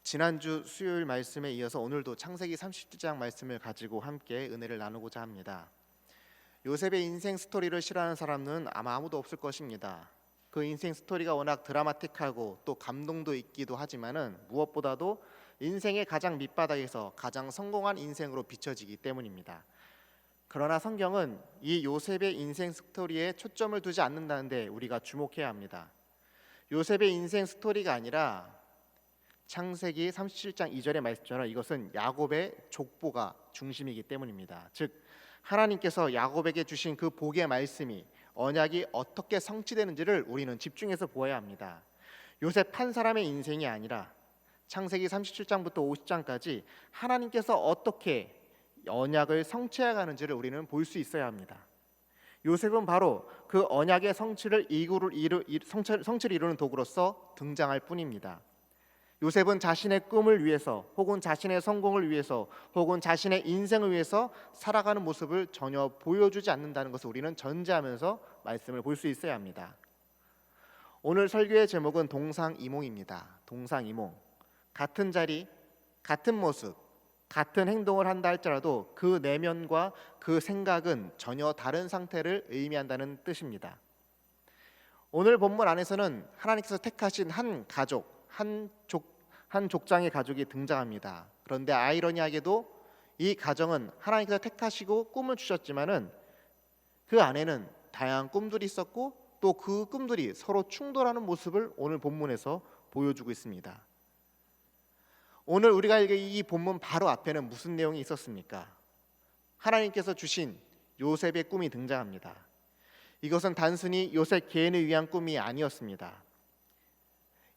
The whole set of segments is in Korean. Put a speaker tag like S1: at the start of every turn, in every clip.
S1: 지난주 수요일 말씀에 이어서 오늘도 창세기 37장 말씀을 가지고 함께 은혜를 나누고자 합니다. 요셉의 인생 스토리를 싫어하는 사람은 아마 아무도 없을 것입니다. 그 인생 스토리가 워낙 드라마틱하고 또 감동도 있기도 하지만은 무엇보다도 인생의 가장 밑바닥에서 가장 성공한 인생으로 비춰지기 때문입니다. 그러나 성경은 이 요셉의 인생 스토리에 초점을 두지 않는다는데 우리가 주목해야 합니다. 요셉의 인생 스토리가 아니라 창세기 37장 2절의 말씀처럼 이것은 야곱의 족보가 중심이기 때문입니다. 즉 하나님께서 야곱에게 주신 그 복의 말씀이 언약이 어떻게 성취되는지를 우리는 집중해서 보아야 합니다. 요셉 한 사람의 인생이 아니라 창세기 37장부터 50장까지 하나님께서 어떻게 언약을 성취해 가는지를 우리는 볼 수 있어야 합니다. 요셉은 바로 그 언약의 성취를 이루는 도구로서 등장할 뿐입니다. 요셉은 자신의 꿈을 위해서 혹은 자신의 성공을 위해서 혹은 자신의 인생을 위해서 살아가는 모습을 전혀 보여주지 않는다는 것을 우리는 전제하면서 말씀을 볼 수 있어야 합니다. 오늘 설교의 제목은 동상이몽입니다. 동상이몽. 같은 자리, 같은 모습, 같은 행동을 한다 할지라도 그 내면과 그 생각은 전혀 다른 상태를 의미한다는 뜻입니다. 오늘 본문 안에서는 하나님께서 택하신 한 가족, 한 족장의 가족이 등장합니다. 그런데 아이러니하게도 이 가정은 하나님께서 택하시고 꿈을 주셨지만은 그 안에는 다양한 꿈들이 있었고 또 그 꿈들이 서로 충돌하는 모습을 오늘 본문에서 보여주고 있습니다. 오늘 우리가 읽은 이 본문 바로 앞에는 무슨 내용이 있었습니까? 하나님께서 주신 요셉의 꿈이 등장합니다. 이것은 단순히 요셉 개인을 위한 꿈이 아니었습니다.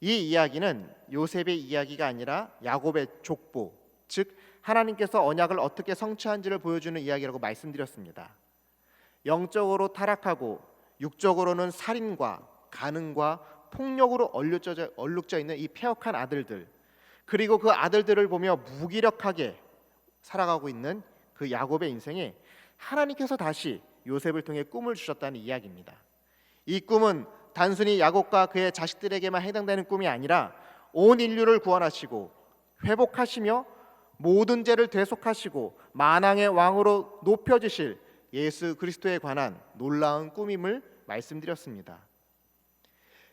S1: 이 이야기는 요셉의 이야기가 아니라 야곱의 족보, 즉 하나님께서 언약을 어떻게 성취한지를 보여주는 이야기라고 말씀드렸습니다. 영적으로 타락하고 육적으로는 살인과 간음과 폭력으로 얼룩져 있는 이 패역한 아들들, 그리고 그 아들들을 보며 무기력하게 살아가고 있는 그 야곱의 인생에 하나님께서 다시 요셉을 통해 꿈을 주셨다는 이야기입니다. 이 꿈은 단순히 야곱과 그의 자식들에게만 해당되는 꿈이 아니라 온 인류를 구원하시고 회복하시며 모든 죄를 대속하시고 만왕의 왕으로 높여주실 예수 그리스도에 관한 놀라운 꿈임을 말씀드렸습니다.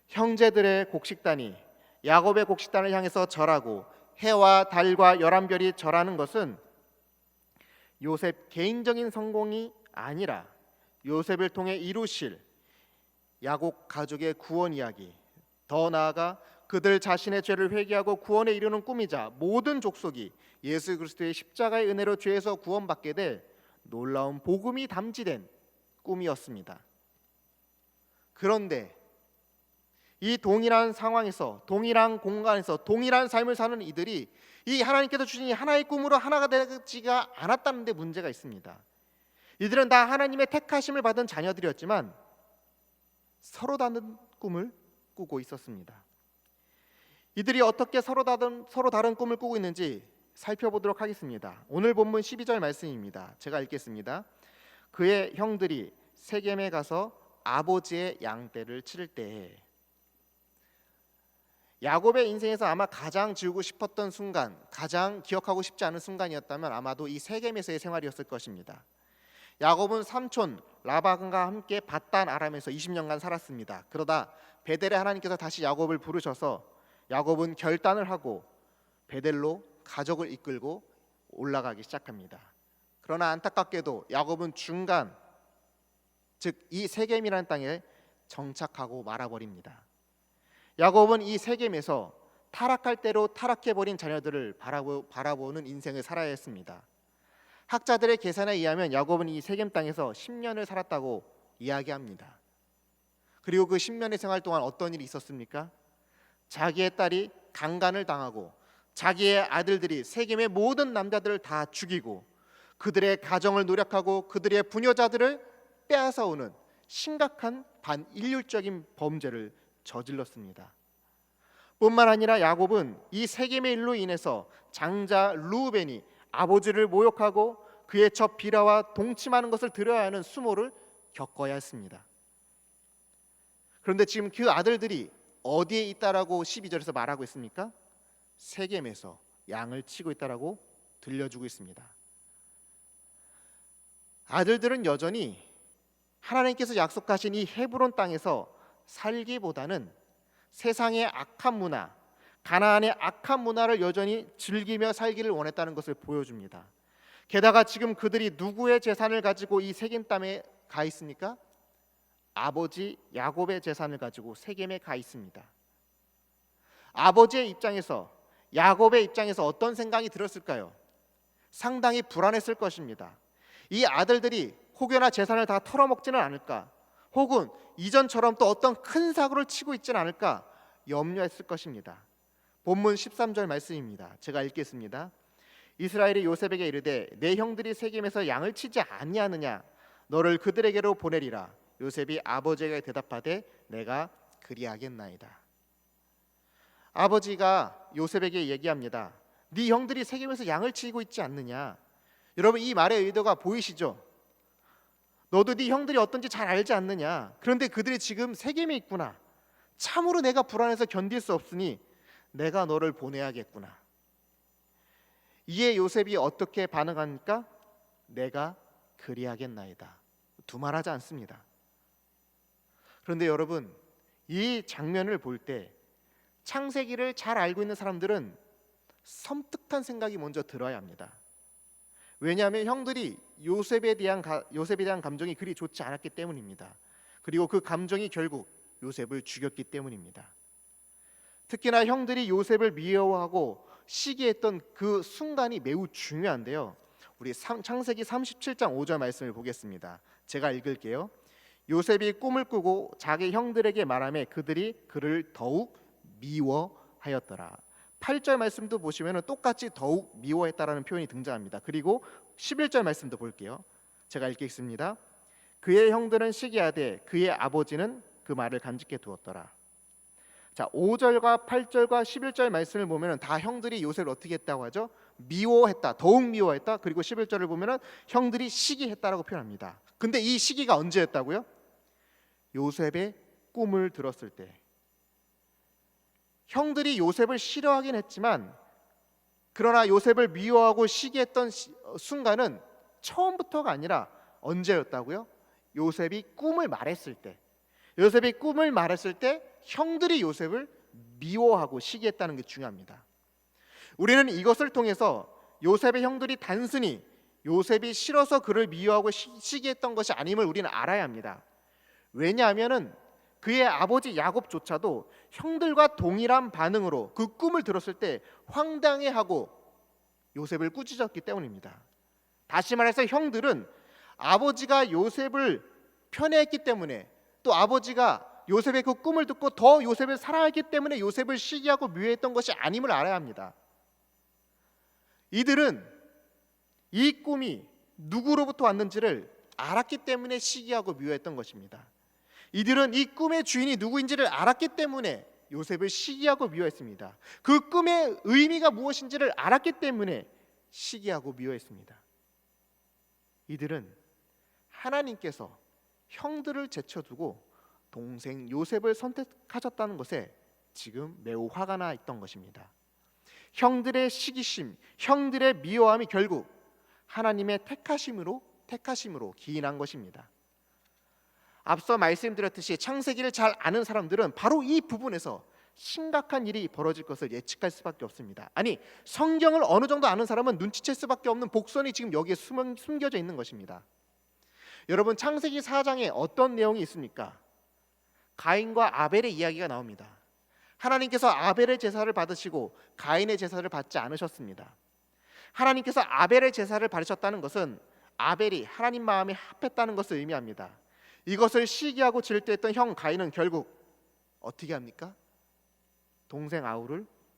S1: 형제들의 곡식단이 야곱의 곡식단을 향해서 절하고 해와 달과 11별이 절하는 것은 요셉 개인적인 성공이 아니라 요셉을 통해 이루실 야곱 가족의 구원 이야기, 더 나아가 그들 자신의 죄를 회개하고 구원에 이르는 꿈이자 모든 족속이 예수 그리스도의 십자가의 은혜로 죄에서 구원받게 될 놀라운 복음이 담지된 꿈이었습니다. 그런데 이 동일한 상황에서, 동일한 공간에서 동일한 삶을 사는 이들이 이 하나님께서 주신 하나의 꿈으로 하나가 되지가 않았다는 데 문제가 있습니다. 이들은 다 하나님의 택하심을 받은 자녀들이었지만 서로 다른 꿈을 꾸고 있었습니다. 이들이 어떻게 서로 다른 꿈을 꾸고 있는지 살펴보도록 하겠습니다. 오늘 본문 12절 말씀입니다. 제가 읽겠습니다. 그의 형들이 세겜에 가서 아버지의 양떼를 치를 때에, 야곱의 인생에서 아마 가장 지우고 싶었던 순간, 가장 기억하고 싶지 않은 순간이었다면 아마도 이 세겜에서의 생활이었을 것입니다. 야곱은 삼촌 라반과 함께 밧단 아람에서 20년간 살았습니다. 그러다 베델에 하나님께서 다시 야곱을 부르셔서 야곱은 결단을 하고 베델로 가족을 이끌고 올라가기 시작합니다. 그러나 안타깝게도 야곱은 중간, 즉 이 세겜이라는 땅에 정착하고 말아버립니다. 야곱은 이 세겜에서 타락할 대로 타락해버린 자녀들을 바라보는 인생을 살아야 했습니다. 학자들의 계산에 의하면 야곱은 이 세겜 땅에서 10년을 살았다고 이야기합니다. 그리고 그 10년의 생활 동안 어떤 일이 있었습니까? 자기의 딸이 강간을 당하고 자기의 아들들이 세겜의 모든 남자들을 다 죽이고 그들의 가정을 노력하고 그들의 부녀자들을 빼앗아오는 심각한 반인륜적인 범죄를 저질렀습니다. 뿐만 아니라 야곱은 이 세겜의 일로 인해서 장자 르우벤이 아버지를 모욕하고 그의 첩 비라와 동침하는 것을 들어야 하는 수모를 겪어야 했습니다. 그런데 지금 그 아들들이 어디에 있다라고 12절에서 말하고 있습니까? 세겜에서 양을 치고 있다라고 들려주고 있습니다. 아들들은 여전히 하나님께서 약속하신 이 헤브론 땅에서 살기보다는 세상의 악한 문화, 가나안의 악한 문화를 여전히 즐기며 살기를 원했다는 것을 보여줍니다. 게다가 지금 그들이 누구의 재산을 가지고 이 세겜 땅에 가 있습니까? 아버지 야곱의 재산을 가지고 세겜에 가 있습니다. 아버지의 입장에서, 야곱의 입장에서 어떤 생각이 들었을까요? 상당히 불안했을 것입니다. 이 아들들이 혹여나 재산을 다 털어먹지는 않을까, 혹은 이전처럼 또 어떤 큰 사고를 치고 있지는 않을까 염려했을 것입니다. 본문 13절 말씀입니다. 제가 읽겠습니다. 이스라엘이 요셉에게 이르되 내 형들이 세겜에서 양을 치지 아니하느냐, 너를 그들에게로 보내리라. 요셉이 아버지에게 대답하되 내가 그리하겠나이다. 아버지가 요셉에게 얘기합니다. 네 형들이 세겜에서 양을 치고 있지 않느냐. 여러분, 이 말의 의도가 보이시죠? 너도 네 형들이 어떤지 잘 알지 않느냐. 그런데 그들이 지금 세겜에 있구나. 참으로 내가 불안해서 견딜 수 없으니 내가 너를 보내야겠구나. 이에 요셉이 어떻게 반응합니까? 내가 그리하겠나이다. 두말하지 않습니다. 그런데 여러분, 이 장면을 볼 때 창세기를 잘 알고 있는 사람들은 섬뜩한 생각이 먼저 들어야 합니다. 왜냐하면 형들이 요셉에 대한 감정이 그리 좋지 않았기 때문입니다. 그리고 그 감정이 결국 요셉을 죽였기 때문입니다. 특히나 형들이 요셉을 미워하고 시기했던 그 순간이 매우 중요한데요. 우리 창세기 37장 5절 말씀을 보겠습니다. 제가 읽을게요. 요셉이 꿈을 꾸고 자기 형들에게 말하며 그들이 그를 더욱 미워하였더라. 8절 말씀도 보시면 똑같이 더욱 미워했다라는 표현이 등장합니다. 그리고 11절 말씀도 볼게요. 제가 읽겠습니다. 그의 형들은 시기하되 그의 아버지는 그 말을 간직해 두었더라. 자, 5절과 8절과 11절 말씀을 보면 다 형들이 요셉을 어떻게 했다고 하죠? 미워했다, 더욱 미워했다. 그리고 11절을 보면 형들이 시기했다라고 표현합니다. 근데 이 시기가 언제였다고요? 요셉의 꿈을 들었을 때. 형들이 요셉을 싫어하긴 했지만, 그러나 요셉을 미워하고 시기했던 순간은 처음부터가 아니라 언제였다고요? 요셉이 꿈을 말했을 때. 요셉이 꿈을 말했을 때 형들이 요셉을 미워하고 시기했다는 게 중요합니다. 우리는 이것을 통해서 요셉의 형들이 단순히 요셉이 싫어서 그를 미워하고 시기했던 것이 아님을 우리는 알아야 합니다. 왜냐하면 그의 아버지 야곱조차도 형들과 동일한 반응으로 그 꿈을 들었을 때 황당해하고 요셉을 꾸짖었기 때문입니다. 다시 말해서 형들은 아버지가 요셉을 편애했기 때문에, 또 아버지가 요셉의 그 꿈을 듣고 더 요셉을 사랑했기 때문에 요셉을 시기하고 미워했던 것이 아님을 알아야 합니다. 이들은 이 꿈이 누구로부터 왔는지를 알았기 때문에 시기하고 미워했던 것입니다. 이들은 이 꿈의 주인이 누구인지를 알았기 때문에 요셉을 시기하고 미워했습니다. 그 꿈의 의미가 무엇인지를 알았기 때문에 시기하고 미워했습니다. 이들은 하나님께서 형들을 제쳐두고 동생 요셉을 선택하셨다는 것에 지금 매우 화가 나 있던 것입니다. 형들의 시기심, 형들의 미워함이 결국 하나님의 택하심으로 기인한 것입니다. 앞서 말씀드렸듯이 창세기를 잘 아는 사람들은 바로 이 부분에서 심각한 일이 벌어질 것을 예측할 수밖에 없습니다. 아니, 성경을 어느 정도 아는 사람은 눈치챌 수밖에 없는 복선이 지금 여기에 숨겨져 있는 것입니다. 여러분, 창세기 4장에 어떤 내용이 있습니까? 가인과 아벨의 이야기가 나옵니다. 하나님께서 아벨의 제사를 받으시고 가인의 제사를 받지 않으셨습니다. 하나님께서 아벨의 제사를 받으셨다는 것은 아벨이 하나님 마음에 합했다는 것을 의미합니다. 이것을 시기하고 질투했던 형 가인은 결국 어떻게 합니까? 동생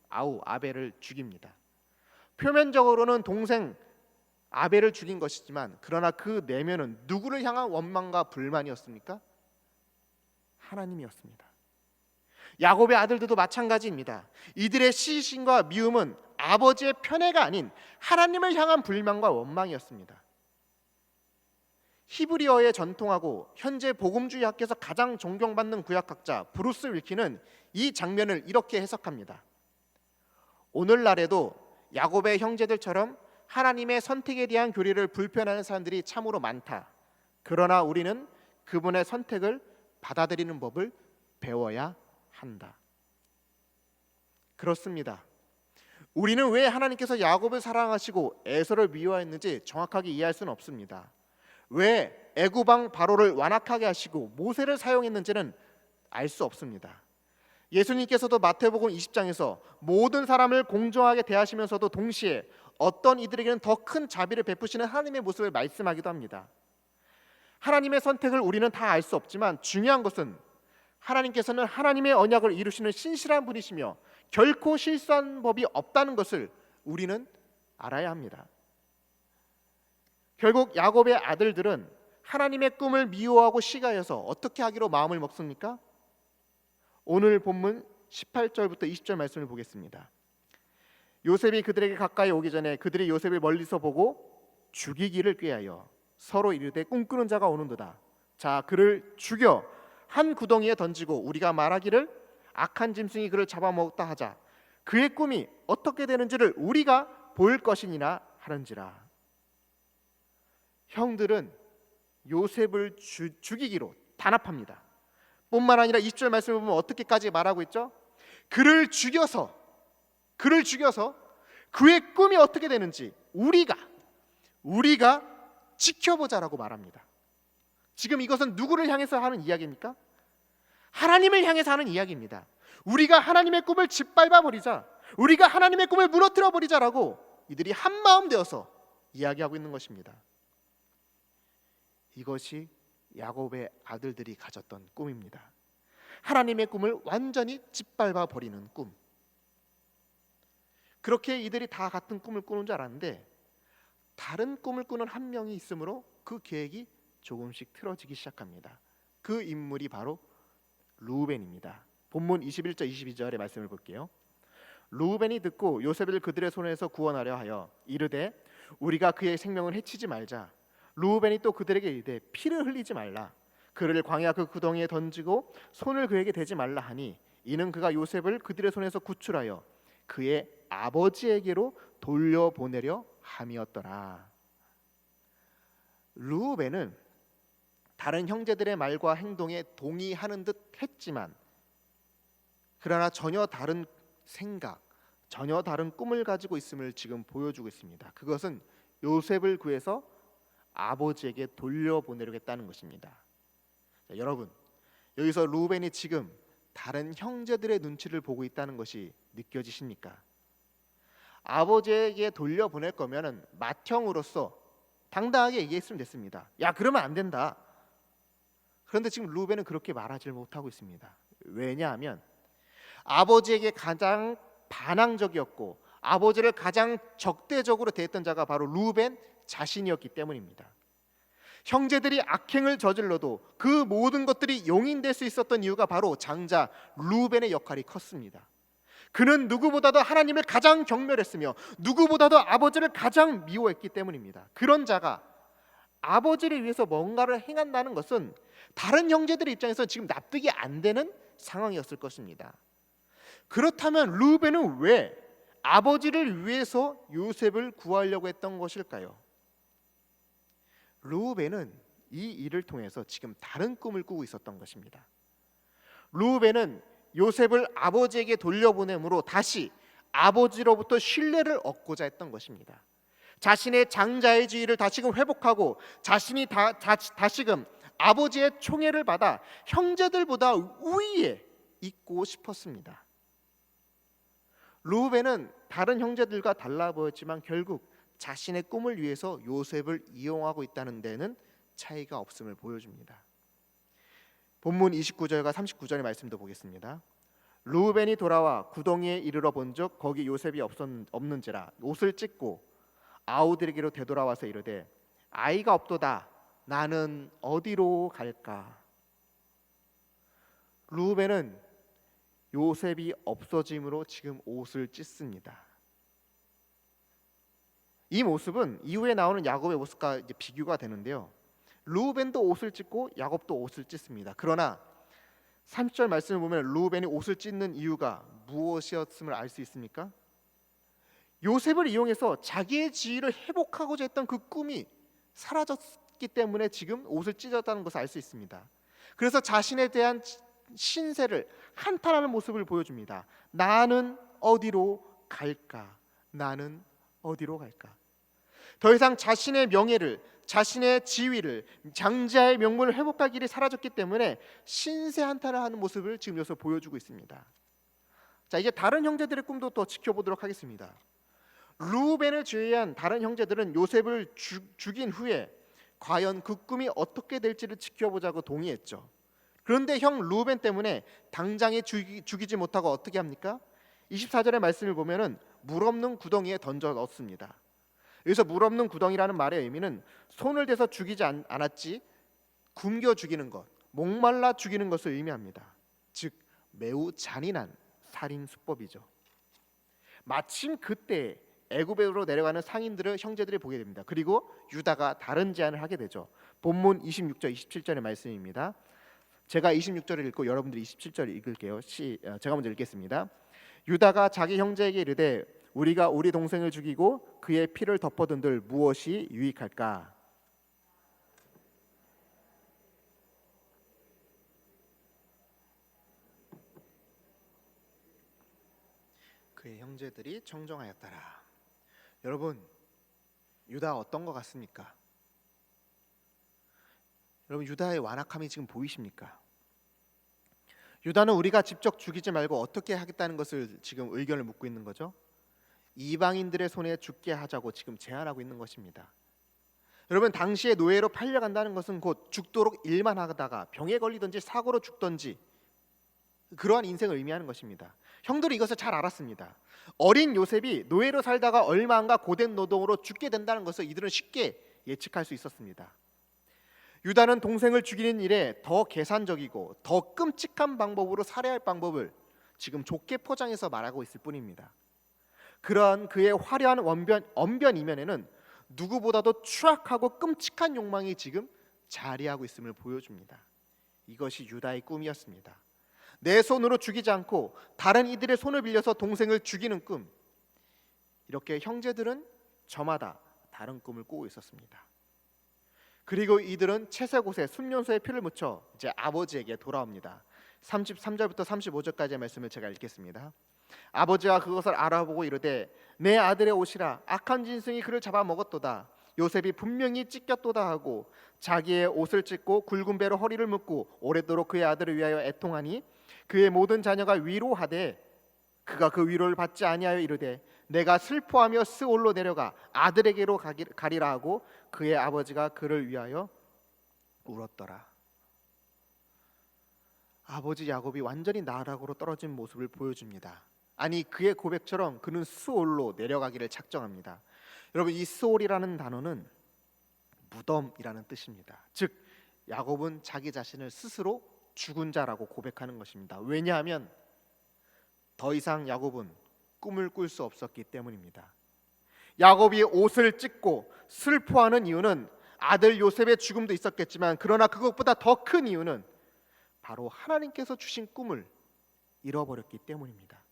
S1: 아벨을 죽입니다. 표면적으로는 동생 아벨을 죽인 것이지만, 그러나 그 내면은 누구를 향한 원망과 불만이었습니까? 하나님이었습니다. 야곱의 아들들도 마찬가지입니다. 이들의 시신과 미움은 아버지의 편애가 아닌 하나님을 향한 불만과 원망이었습니다. 히브리어에 전통하고 현재 복음주의 학계에서 가장 존경받는 구약학자 브루스 윌키는 이 장면을 이렇게 해석합니다. 오늘날에도 야곱의 형제들처럼 하나님의 선택에 대한 교리를 불편해하는 사람들이 참으로 많다. 그러나 우리는 그분의 선택을 받아들이는 법을 배워야 한다. 그렇습니다. 우리는 왜 하나님께서 야곱을 사랑하시고 에서를 미워했는지 정확하게 이해할 수는 없습니다. 왜 애굽 왕 바로를 완악하게 하시고 모세를 사용했는지는 알 수 없습니다. 예수님께서도 마태복음 20장에서 모든 사람을 공정하게 대하시면서도 동시에 어떤 이들에게는 더 큰 자비를 베푸시는 하나님의 모습을 말씀하기도 합니다. 하나님의 선택을 우리는 다 알 수 없지만 중요한 것은 하나님께서는 하나님의 언약을 이루시는 신실한 분이시며 결코 실수한 법이 없다는 것을 우리는 알아야 합니다. 결국 야곱의 아들들은 하나님의 꿈을 미워하고 시가해서 어떻게 하기로 마음을 먹습니까? 오늘 본문 18절부터 20절 말씀을 보겠습니다. 요셉이 그들에게 가까이 오기 전에 그들이 요셉을 멀리서 보고 죽이기를 꾀하여 서로 이르되 꿈꾸는 자가 오는도다. 자, 그를 죽여 한 구덩이에 던지고 우리가 말하기를 악한 짐승이 그를 잡아먹었다 하자. 그의 꿈이 어떻게 되는지를 우리가 볼 것이니라 하는지라. 형들은 요셉을 죽이기로 단합합니다. 뿐만 아니라 20절 말씀을 보면 어떻게까지 말하고 있죠? 그를 죽여서 그의 꿈이 어떻게 되는지 우리가 지켜보자라고 말합니다. 지금 이것은 누구를 향해서 하는 이야기입니까? 하나님을 향해서 하는 이야기입니다. 우리가 하나님의 꿈을 짓밟아 버리자, 우리가 하나님의 꿈을 무너뜨려 버리자라고 이들이 한마음 되어서 이야기하고 있는 것입니다. 이것이 야곱의 아들들이 가졌던 꿈입니다. 하나님의 꿈을 완전히 짓밟아 버리는 꿈. 그렇게 이들이 다 같은 꿈을 꾸는 줄 알았는데 다른 꿈을 꾸는 한 명이 있으므로 그 계획이 조금씩 틀어지기 시작합니다. 그 인물이 바로 르우벤입니다. 본문 21절 22절의 말씀을 볼게요. 르우벤이 듣고 요셉을 그들의 손에서 구원하려 하여 이르되 우리가 그의 생명을 해치지 말자. 르우벤이 또 그들에게 이르되 피를 흘리지 말라. 그를 광야 그 구덩이에 던지고 손을 그에게 대지 말라 하니 이는 그가 요셉을 그들의 손에서 구출하여 그의 아버지에게로 돌려보내려 함이었더라. 르우벤은 다른 형제들의 말과 행동에 동의하는 듯 했지만 그러나 전혀 다른 생각, 전혀 다른 꿈을 가지고 있음을 지금 보여주고 있습니다. 그것은 요셉을 구해서 아버지에게 돌려보내려겠다는 것입니다. 자, 여러분, 여기서 르우벤이 지금 다른 형제들의 눈치를 보고 있다는 것이 느껴지십니까? 아버지에게 돌려보낼 거면은 맏형으로서 당당하게 얘기했으면 됐습니다. 야, 그러면 안 된다. 그런데 지금 르우벤은 그렇게 말하지 못하고 있습니다. 왜냐하면 아버지에게 가장 반항적이었고 아버지를 가장 적대적으로 대했던 자가 바로 르우벤 자신이었기 때문입니다. 형제들이 악행을 저질러도 그 모든 것들이 용인될 수 있었던 이유가 바로 장자 르우벤의 역할이 컸습니다. 그는 누구보다도 하나님을 가장 경멸했으며 누구보다도 아버지를 가장 미워했기 때문입니다. 그런 자가 아버지를 위해서 뭔가를 행한다는 것은 다른 형제들의 입장에서 지금 납득이 안 되는 상황이었을 것입니다. 그렇다면 르우벤은 왜 아버지를 위해서 요셉을 구하려고 했던 것일까요? 르우벤은 이 일을 통해서 지금 다른 꿈을 꾸고 있었던 것입니다. 르우벤은 요셉을 아버지에게 돌려보내므로 다시 아버지로부터 신뢰를 얻고자 했던 것입니다. 자신의 장자의 지위를 다시금 회복하고 자신이 다시금 아버지의 총애를 받아 형제들보다 우위에 있고 싶었습니다. 르우벤은 다른 형제들과 달라 보였지만 결국 자신의 꿈을 위해서 요셉을 이용하고 있다는 데는 차이가 없음을 보여줍니다. 본문 29절과 39절의 말씀도 보겠습니다. 르우벤이 돌아와 구덩이에 이르러 본즉 거기 요셉이 없는지라 옷을 찢고 아우들에게로 되돌아와서 이르되 아이가 없도다. 나는 어디로 갈까? 르우벤은 요셉이 없어짐으로 지금 옷을 찢습니다. 이 모습은 이후에 나오는 야곱의 모습과 이제 비교가 되는데요. 르우벤도 옷을 찢고 야곱도 옷을 찢습니다. 그러나 30절 말씀을 보면 르우벤이 옷을 찢는 이유가 무엇이었음을 알 수 있습니까? 요셉을 이용해서 자기의 지위를 회복하고자 했던 그 꿈이 사라졌기 때문에 지금 옷을 찢었다는 것을 알 수 있습니다. 그래서 자신에 대한 신세를 한탄하는 모습을 보여줍니다. 나는 어디로 갈까? 나는 어디로 갈까? 더 이상 자신의 명예를, 자신의 지위를, 장자의 명분을 회복할 길이 사라졌기 때문에 신세 한탄을 하는 모습을 지금 여기서 보여주고 있습니다. 자, 이제 다른 형제들의 꿈도 또 지켜보도록 하겠습니다. 루벤을 제외한 다른 형제들은 요셉을 죽인 후에 과연 그 꿈이 어떻게 될지를 지켜보자고 동의했죠. 그런데 형 루벤 때문에 당장에 죽이지 못하고 어떻게 합니까? 24절의 말씀을 보면은 물 없는 구덩이에 던져 넣습니다. 여기서 물 없는 구덩이라는 말의 의미는 손을 대서 죽이지 않았지 굶겨 죽이는 것, 목말라 죽이는 것을 의미합니다. 즉 매우 잔인한 살인 수법이죠. 마침 그때 애굽으로 내려가는 상인들을 형제들이 보게 됩니다. 그리고 유다가 다른 제안을 하게 되죠. 본문 26절 27절의 말씀입니다. 제가 26절을 읽고 여러분들이 27절을 읽을게요. 제가 먼저 읽겠습니다. 유다가 자기 형제에게 이르되 우리가 우리 동생을 죽이고 그의 피를 덮어둔들 무엇이 유익할까? 그의 형제들이 청정하였더라. 여러분, 유다 어떤 것 같습니까? 여러분, 유다의 완악함이 지금 보이십니까? 유다는 우리가 직접 죽이지 말고 어떻게 하겠다는 것을 지금 의견을 묻고 있는 거죠. 이방인들의 손에 죽게 하자고 지금 제안하고 있는 것입니다. 여러분, 당시에 노예로 팔려간다는 것은 곧 죽도록 일만 하다가 병에 걸리든지 사고로 죽든지 그러한 인생을 의미하는 것입니다. 형들이 이것을 잘 알았습니다. 어린 요셉이 노예로 살다가 얼마 안가 고된 노동으로 죽게 된다는 것을 이들은 쉽게 예측할 수 있었습니다. 유다는 동생을 죽이는 일에 더 계산적이고 더 끔찍한 방법으로 살해할 방법을 지금 좋게 포장해서 말하고 있을 뿐입니다. 그러한 그의 화려한 언변 이면에는 누구보다도 추악하고 끔찍한 욕망이 지금 자리하고 있음을 보여줍니다. 이것이 유다의 꿈이었습니다. 내 손으로 죽이지 않고 다른 이들의 손을 빌려서 동생을 죽이는 꿈. 이렇게 형제들은 저마다 다른 꿈을 꾸고 있었습니다. 그리고 이들은 채색옷에 순년소의 피를 묻혀 이제 아버지에게 돌아옵니다. 33절부터 35절까지의 말씀을 제가 읽겠습니다. 아버지가 그것을 알아보고 이르되 내 아들의 옷이라 악한 짐승이 그를 잡아먹었도다. 요셉이 분명히 찢겼도다 하고 자기의 옷을 찢고 굵은 배로 허리를 묶고 오래도록 그의 아들을 위하여 애통하니 그의 모든 자녀가 위로하되 그가 그 위로를 받지 아니하여 이르되 내가 슬퍼하며 스올로 내려가 아들에게로 가리라 하고 그의 아버지가 그를 위하여 울었더라. 아버지 야곱이 완전히 나락으로 떨어진 모습을 보여줍니다. 아니, 그의 고백처럼 그는 스올로 내려가기를 작정합니다. 여러분, 이 스올이라는 단어는 무덤이라는 뜻입니다. 즉 야곱은 자기 자신을 스스로 죽은 자라고 고백하는 것입니다. 왜냐하면 더 이상 야곱은 꿈을 꿀 수 없었기 때문입니다. 야곱이 옷을 찢고 슬퍼하는 이유는 아들 요셉의 죽음도 있었겠지만 그러나 그것보다 더 큰 이유는 바로 하나님께서 주신 꿈을 잃어버렸기 때문입니다.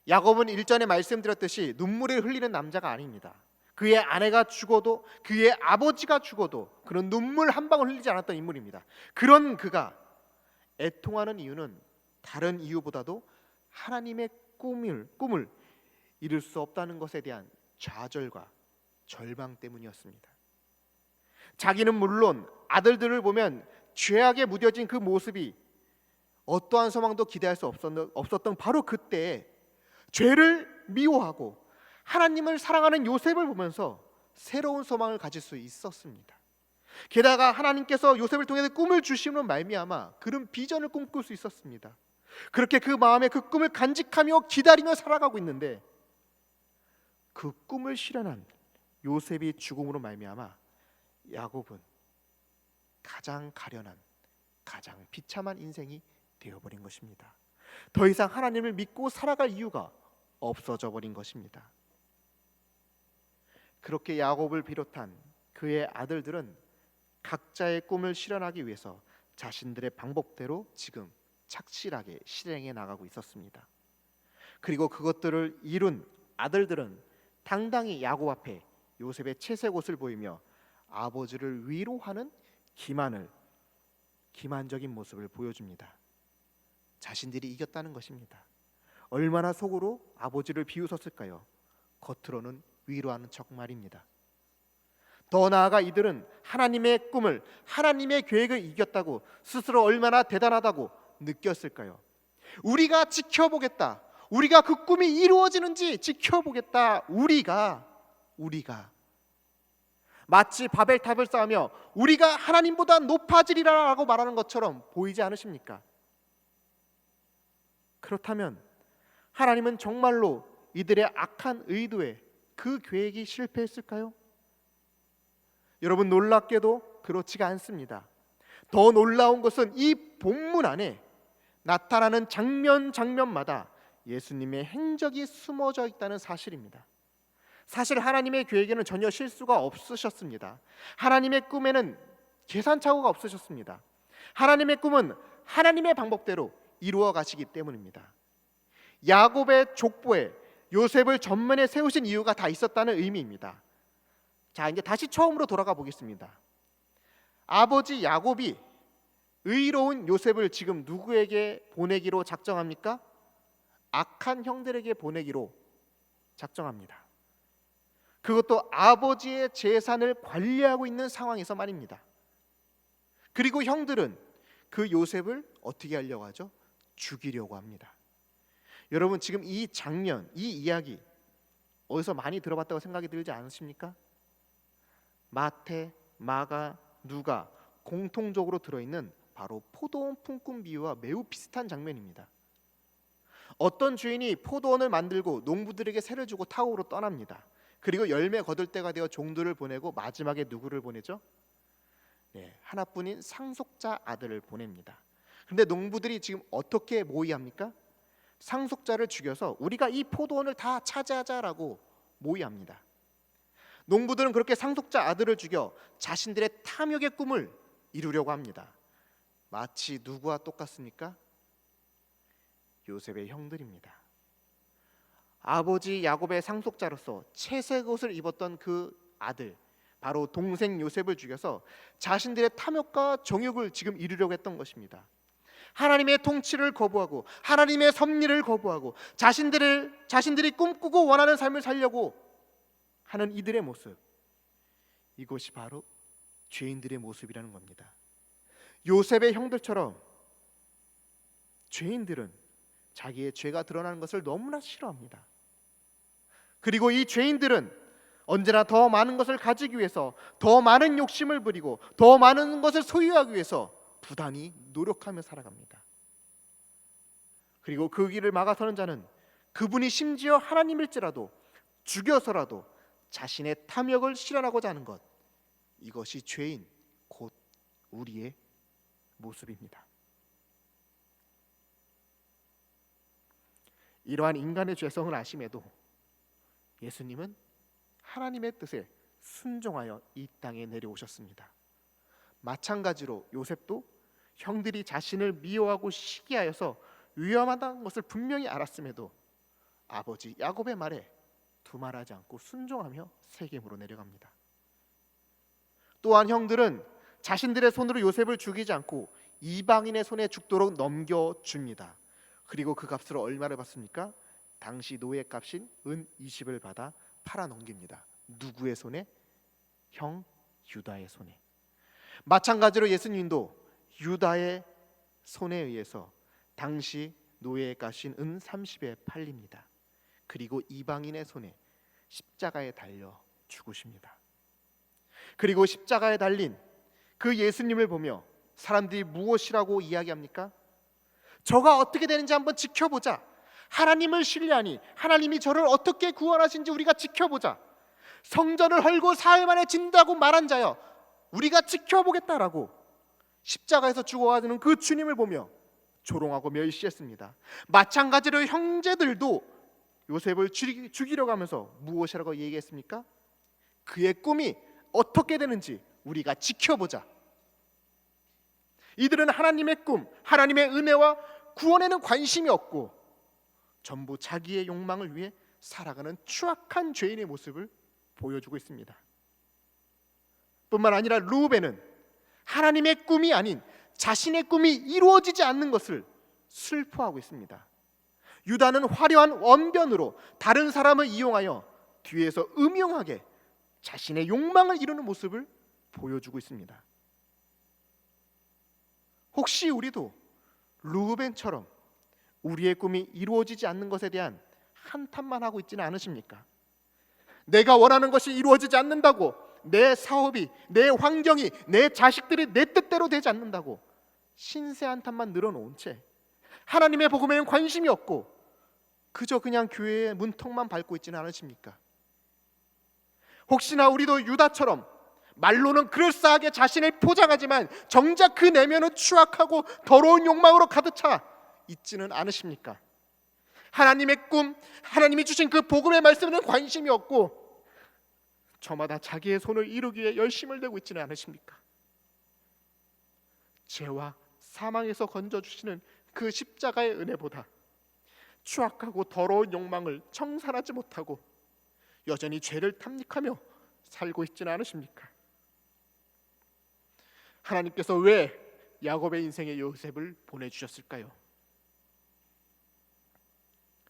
S1: 야곱은 일전에 말씀드렸듯이 눈물을 흘리는 남자가 아닙니다. 그의 아내가 죽어도 그의 아버지가 죽어도 그런 눈물 한 방울 흘리지 않았던 인물입니다. 그런 그가 애통하는 이유는 다른 이유보다도 하나님의 꿈을 이룰 수 없다는 것에 대한 좌절과 절망 때문이었습니다. 자기는 물론 아들들을 보면 죄악에 무뎌진 그 모습이 어떠한 소망도 기대할 수 없었던 바로 그때에 죄를 미워하고 하나님을 사랑하는 요셉을 보면서 새로운 소망을 가질 수 있었습니다. 게다가 하나님께서 요셉을 통해서 꿈을 주심으로 말미암아 그런 비전을 꿈꿀 수 있었습니다. 그렇게 그 마음에 그 꿈을 간직하며 기다리며 살아가고 있는데 그 꿈을 실현한 요셉이 죽음으로 말미암아 야곱은 가장 가련한, 가장 비참한 인생이 되어버린 것입니다. 더 이상 하나님을 믿고 살아갈 이유가 없어져 버린 것입니다. 그렇게 야곱을 비롯한 그의 아들들은 각자의 꿈을 실현하기 위해서 자신들의 방법대로 지금 착실하게 실행해 나가고 있었습니다. 그리고 그것들을 이룬 아들들은 당당히 야곱 앞에 요셉의 채색 옷을 보이며 아버지를 위로하는 기만적인 모습을 보여줍니다. 자신들이 이겼다는 것입니다. 얼마나 속으로 아버지를 비웃었을까요? 겉으로는 위로하는 척 말입니다. 더 나아가 이들은 하나님의 꿈을, 하나님의 계획을 이겼다고 스스로 얼마나 대단하다고 느꼈을까요? 우리가 지켜보겠다. 우리가 그 꿈이 이루어지는지 지켜보겠다. 우리가 마치 바벨탑을 쌓으며 우리가 하나님보다 높아지리라라고 말하는 것처럼 보이지 않으십니까? 그렇다면 하나님은 정말로 이들의 악한 의도에 그 계획이 실패했을까요? 여러분, 놀랍게도 그렇지가 않습니다. 더 놀라운 것은 이 본문 안에 나타나는 장면마다 예수님의 행적이 숨어져 있다는 사실입니다. 사실 하나님의 계획에는 전혀 실수가 없으셨습니다. 하나님의 꿈에는 계산착오가 없으셨습니다. 하나님의 꿈은 하나님의 방법대로 이루어 가시기 때문입니다. 야곱의 족보에 요셉을 전면에 세우신 이유가 다 있었다는 의미입니다. 자, 이제 다시 처음으로 돌아가 보겠습니다. 아버지 야곱이 의로운 요셉을 지금 누구에게 보내기로 작정합니까? 악한 형들에게 보내기로 작정합니다. 그것도 아버지의 재산을 관리하고 있는 상황에서 말입니다. 그리고 형들은 그 요셉을 어떻게 하려고 하죠? 죽이려고 합니다. 여러분, 지금 이 장면, 이 이야기 어디서 많이 들어봤다고 생각이 들지 않으십니까? 마태, 마가, 누가 공통적으로 들어있는 바로 포도원 품꾼 비유와 매우 비슷한 장면입니다. 어떤 주인이 포도원을 만들고 농부들에게 세를 주고 타국으로 떠납니다. 그리고 열매 거둘 때가 되어 종들을 보내고 마지막에 누구를 보내죠? 하나뿐인 상속자 아들을 보냅니다. 그런데 농부들이 지금 어떻게 모의합니까? 상속자를 죽여서 우리가 이 포도원을 다 차지하자라고 모의합니다. 농부들은 그렇게 상속자 아들을 죽여 자신들의 탐욕의 꿈을 이루려고 합니다. 마치 누구와 똑같습니까? 요셉의 형들입니다. 아버지 야곱의 상속자로서 채색 옷을 입었던 그 아들, 바로 동생 요셉을 죽여서 자신들의 탐욕과 정욕을 지금 이루려고 했던 것입니다. 하나님의 통치를 거부하고 하나님의 섭리를 거부하고 자신들이 꿈꾸고 원하는 삶을 살려고 하는 이들의 모습, 이것이 바로 죄인들의 모습이라는 겁니다. 요셉의 형들처럼 죄인들은 자기의 죄가 드러나는 것을 너무나 싫어합니다. 그리고 이 죄인들은 언제나 더 많은 것을 가지기 위해서 더 많은 욕심을 부리고 더 많은 것을 소유하기 위해서 부단히 노력하며 살아갑니다. 그리고 그 길을 막아서는 자는 그분이 심지어 하나님일지라도 죽여서라도 자신의 탐욕을 실현하고자 하는 것, 이것이 죄인, 곧 우리의 모습입니다. 이러한 인간의 죄성을 아심에도 예수님은 하나님의 뜻에 순종하여 이 땅에 내려오셨습니다. 마찬가지로 요셉도 형들이 자신을 미워하고 시기하여서 위험하다는 것을 분명히 알았음에도 아버지 야곱의 말에 두말하지 않고 순종하며 세겜으로 내려갑니다. 또한 형들은 자신들의 손으로 요셉을 죽이지 않고 이방인의 손에 죽도록 넘겨줍니다. 그리고 그 값으로 얼마를 받습니까? 당시 노예값인 은 20을 받아 팔아 넘깁니다. 누구의 손에? 형 유다의 손에. 마찬가지로 예수님도 유다의 손에 의해서 당시 노예값인 은 30에 팔립니다. 그리고 이방인의 손에 십자가에 달려 죽으십니다. 그리고 십자가에 달린 그 예수님을 보며 사람들이 무엇이라고 이야기합니까? 저가 어떻게 되는지 한번 지켜보자. 하나님을 신뢰하니 하나님이 저를 어떻게 구원하신지 우리가 지켜보자. 성전을 헐고 사흘 만에 진다고 말한 자여, 우리가 지켜보겠다라고 십자가에서 죽어가는 그 주님을 보며 조롱하고 멸시했습니다. 마찬가지로 형제들도 요셉을 죽이려고 하면서 무엇이라고 얘기했습니까? 그의 꿈이 어떻게 되는지 우리가 지켜보자. 이들은 하나님의 꿈, 하나님의 은혜와 구원에는 관심이 없고 전부 자기의 욕망을 위해 살아가는 추악한 죄인의 모습을 보여주고 있습니다. 뿐만 아니라 르우벤은 하나님의 꿈이 아닌 자신의 꿈이 이루어지지 않는 것을 슬퍼하고 있습니다. 유다는 화려한 언변으로 다른 사람을 이용하여 뒤에서 음흉하게 자신의 욕망을 이루는 모습을 보여주고 있습니다. 혹시 우리도 르우벤처럼 우리의 꿈이 이루어지지 않는 것에 대한 한탄만 하고 있지는 않으십니까? 내가 원하는 것이 이루어지지 않는다고, 내 사업이, 내 환경이, 내 자식들이 내 뜻대로 되지 않는다고 신세 한탄만 늘어놓은 채 하나님의 복음에는 관심이 없고 그저 그냥 교회의 문턱만 밟고 있지는 않으십니까? 혹시나 우리도 유다처럼 말로는 그럴싸하게 자신을 포장하지만 정작 그 내면은 추악하고 더러운 욕망으로 가득 차 있지는 않으십니까? 하나님의 꿈, 하나님이 주신 그 복음의 말씀에는 관심이 없고 저마다 자기의 손을 이루기 위해 열심을 내고 있지는 않으십니까? 죄와 사망에서 건져주시는 그 십자가의 은혜보다 추악하고 더러운 욕망을 청산하지 못하고 여전히 죄를 탐닉하며 살고 있지는 않으십니까? 하나님께서 왜 야곱의 인생에 요셉을 보내주셨을까요?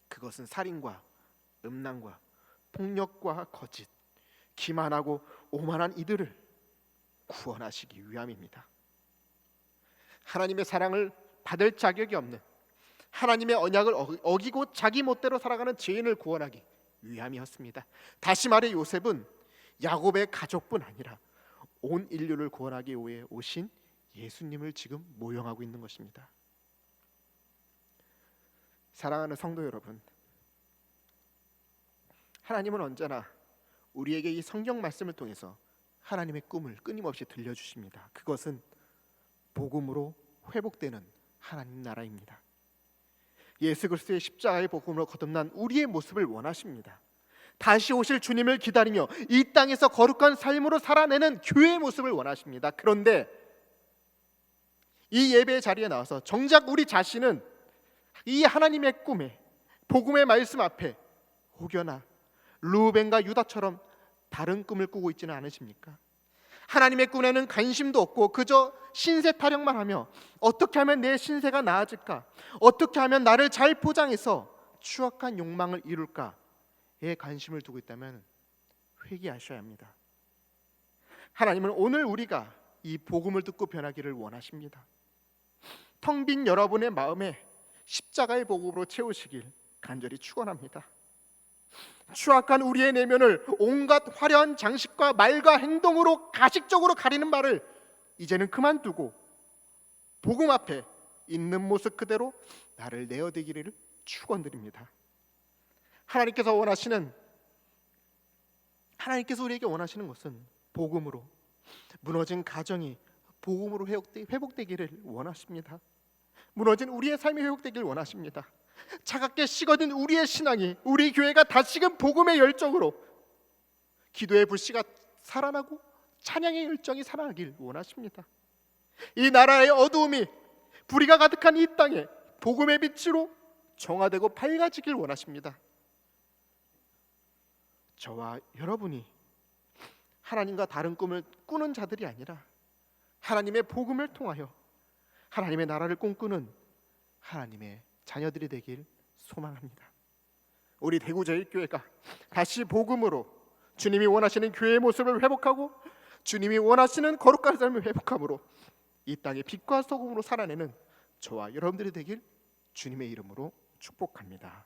S1: 그것은 살인과 음란과 폭력과 거짓, 기만하고 오만한 이들을 구원하시기 위함입니다. 하나님의 사랑을 받을 자격이 없는, 하나님의 언약을 어기고 자기 멋대로 살아가는 죄인을 구원하기 위함이었습니다. 다시 말해 요셉은 야곱의 가족뿐 아니라 온 인류를 구원하기 위해 오신 예수님을 지금 모형하고 있는 것입니다. 사랑하는 성도 여러분, 하나님은 언제나 우리에게 이 성경 말씀을 통해서 하나님의 꿈을 끊임없이 들려주십니다. 그것은 복음으로 회복되는 하나님 나라입니다. 예수 그리스도의 십자가의 복음으로 거듭난 우리의 모습을 원하십니다. 다시 오실 주님을 기다리며 이 땅에서 거룩한 삶으로 살아내는 교회의 모습을 원하십니다. 그런데 이 예배의 자리에 나와서 정작 우리 자신은 이 하나님의 꿈에, 복음의 말씀 앞에 혹여나 르우벤과 유다처럼 다른 꿈을 꾸고 있지는 않으십니까? 하나님의 꿈에는 관심도 없고 그저 신세 타령만 하며 어떻게 하면 내 신세가 나아질까? 어떻게 하면 나를 잘 포장해서 추악한 욕망을 이룰까에 관심을 두고 있다면 회개하셔야 합니다. 하나님은 오늘 우리가 이 복음을 듣고 변하기를 원하십니다. 텅 빈 여러분의 마음에 십자가의 복음으로 채우시길 간절히 축원합니다. 추악한 우리의 내면을 온갖 화려한 장식과 말과 행동으로 가식적으로 가리는 말을 이제는 그만두고 복음 앞에 있는 모습 그대로 나를 내어드리기를 축원드립니다. 하나님께서 우리에게 원하시는 것은 복음으로 무너진 가정이 복음으로 회복되기를 원하십니다. 무너진 우리의 삶이 회복되기를 원하십니다. 차갑게 식어든 우리의 신앙이, 우리 교회가 다시금 복음의 열정으로 기도의 불씨가 살아나고 찬양의 열정이 살아나길 원하십니다. 이 나라의 어두움이, 불의가 가득한 이 땅에 복음의 빛으로 정화되고 밝아지길 원하십니다. 저와 여러분이 하나님과 다른 꿈을 꾸는 자들이 아니라 하나님의 복음을 통하여 하나님의 나라를 꿈꾸는 하나님의 자녀들이 되길 소망합니다. 우리 대구제일교회가 다시 복음으로 주님이 원하시는 교회의 모습을 회복하고 주님이 원하시는 거룩한 삶을 회복함으로 이 땅의 빛과 소금으로 살아내는 저와 여러분들이 되길 주님의 이름으로 축복합니다.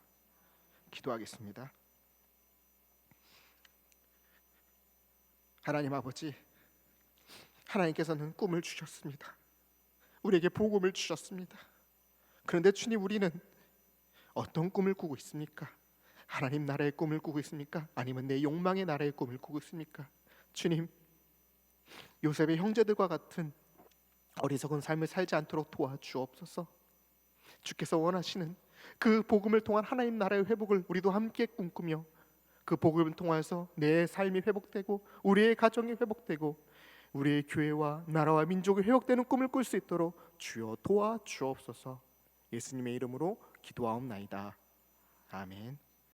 S1: 기도하겠습니다. 하나님 아버지, 하나님께서는 꿈을 주셨습니다. 우리에게 복음을 주셨습니다. 그런데 주님, 우리는 어떤 꿈을 꾸고 있습니까? 하나님 나라의 꿈을 꾸고 있습니까? 아니면 내 욕망의 나라의 꿈을 꾸고 있습니까? 주님, 요셉의 형제들과 같은 어리석은 삶을 살지 않도록 도와주옵소서. 주께서 원하시는 그 복음을 통한 하나님 나라의 회복을 우리도 함께 꿈꾸며 그 복음을 통해서 내 삶이 회복되고 우리의 가정이 회복되고 우리의 교회와 나라와 민족이 회복되는 꿈을 꿀 수 있도록 주여 도와주옵소서. 예수님의 이름으로 기도하옵나이다. 아멘.